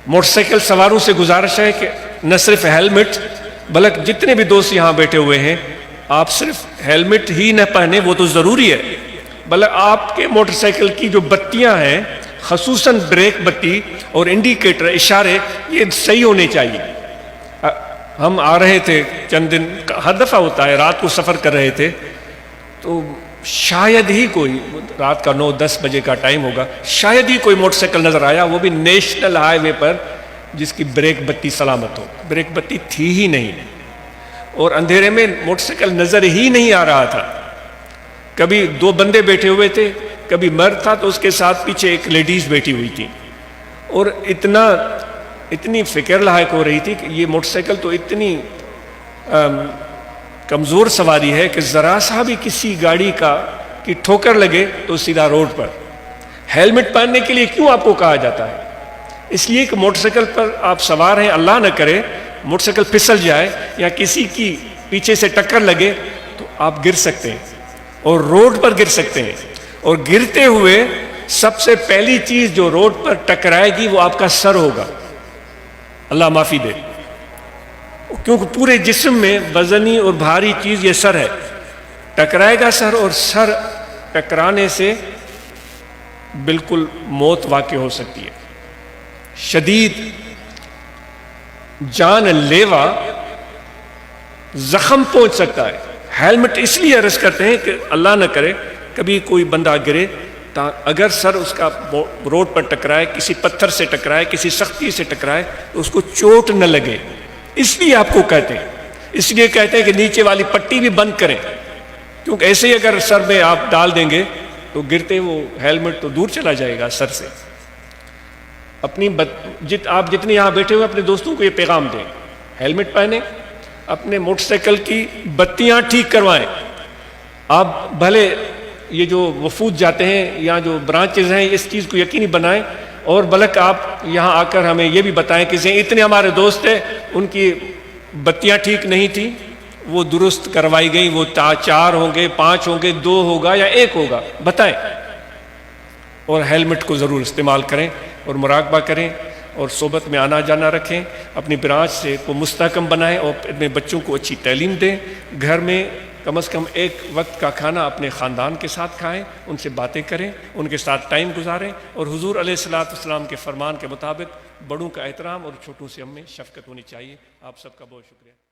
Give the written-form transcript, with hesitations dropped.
Motor cycle سواروں سے گزارش ہے کہ نہ صرف ہیلمٹ بلکہ جتنے بھی دوست یہاں بیٹھے ہوئے ہیں آپ صرف ہیلمٹ ہی نہ پہنے وہ تو ضروری ہے، بلکہ آپ کے موٹر سائیکل کی جو بتیاں ہیں خصوصاً بریک بتی اور انڈیکیٹر اشارے یہ صحیح ہونے چاہیے۔ ہم آ رہے تھے چند دن، ہر دفعہ ہوتا ہے، رات کو سفر کر رہے تھے تو شاید ہی کوئی، رات کا 9-10 بجے کا ٹائم ہوگا، شاید ہی کوئی موٹر سائیکل نظر آیا، وہ بھی نیشنل ہائی وے پر، جس کی بریک بتی سلامت ہو۔ بریک بتی تھی ہی نہیں اور اندھیرے میں موٹر سائیکل نظر ہی نہیں آ رہا تھا۔ کبھی 2 بندے بیٹھے ہوئے تھے، کبھی مرد تھا تو اس کے ساتھ پیچھے ایک لیڈیز بیٹھی ہوئی تھی، اور اتنی فکر لاحق ہو رہی تھی کہ یہ موٹر سائیکل تو اتنی کمزور سواری ہے کہ ذرا سا بھی کسی گاڑی کی ٹھوکر لگے تو سیدھا روڈ پر۔ ہیلمٹ پہننے کے لیے کیوں آپ کو کہا جاتا ہے؟ اس لیے کہ موٹر سائیکل پر آپ سوار ہیں، اللہ نہ کرے موٹر سائیکل پھسل جائے یا کسی کی پیچھے سے ٹکر لگے تو آپ گر سکتے ہیں اور روڈ پر گر سکتے ہیں، اور گرتے ہوئے سب سے پہلی چیز جو روڈ پر ٹکرائے گی وہ آپ کا سر ہوگا، اللہ معافی دے، کیونکہ پورے جسم میں وزنی اور بھاری چیز یہ سر ہے، ٹکرائے گا سر، اور سر ٹکرانے سے بالکل موت واقع ہو سکتی ہے، شدید جان لیوا زخم پہنچ سکتا ہے۔ ہیلمٹ اس لیے عرض کرتے ہیں کہ اللہ نہ کرے کبھی کوئی بندہ گرے، اگر سر اس کا روڈ پر ٹکرائے، کسی پتھر سے ٹکرائے، کسی سختی سے ٹکرائے تو اس کو چوٹ نہ لگے، اس لیے آپ کو کہتے ہیں، اس لیے کہتے ہیں کہ نیچے والی پٹی بھی بند کریں، کیونکہ ایسے ہی اگر سر میں آپ ڈال دیں گے تو گرتے وہ ہیلمٹ تو دور چلا جائے گا سر سے۔ آپ جتنے یہاں بیٹھے ہوئے اپنے دوستوں کو یہ پیغام دیں، ہیلمٹ پہنیں، اپنے موٹر سائیکل کی بتیاں ٹھیک کروائیں۔ آپ بھلے یہ جو وفود جاتے ہیں یا جو برانچز ہیں اس چیز کو یقینی بنائیں، اور بلکہ آپ یہاں آ کر ہمیں یہ بھی بتائیں کہ اتنے ہمارے دوست ہیں ان کی بتیاں ٹھیک نہیں تھیں، وہ درست کروائی گئیں، وہ 4 ہوں گے، 5 ہوں گے، 2 ہوگا یا 1 ہوگا، بتائیں۔ اور ہیلمٹ کو ضرور استعمال کریں اور مراقبہ کریں اور صحبت میں آنا جانا رکھیں، اپنی برانچ سے کو مستحکم بنائیں اور اپنے بچوں کو اچھی تعلیم دیں، گھر میں کم از کم 1 وقت کا کھانا اپنے خاندان کے ساتھ کھائیں، ان سے باتیں کریں، ان کے ساتھ ٹائم گزاریں، اور حضور علیہ السلام کے فرمان کے مطابق بڑوں کا احترام اور چھوٹوں سے ہم میں شفقت ہونی چاہیے۔ آپ سب کا بہت شکریہ۔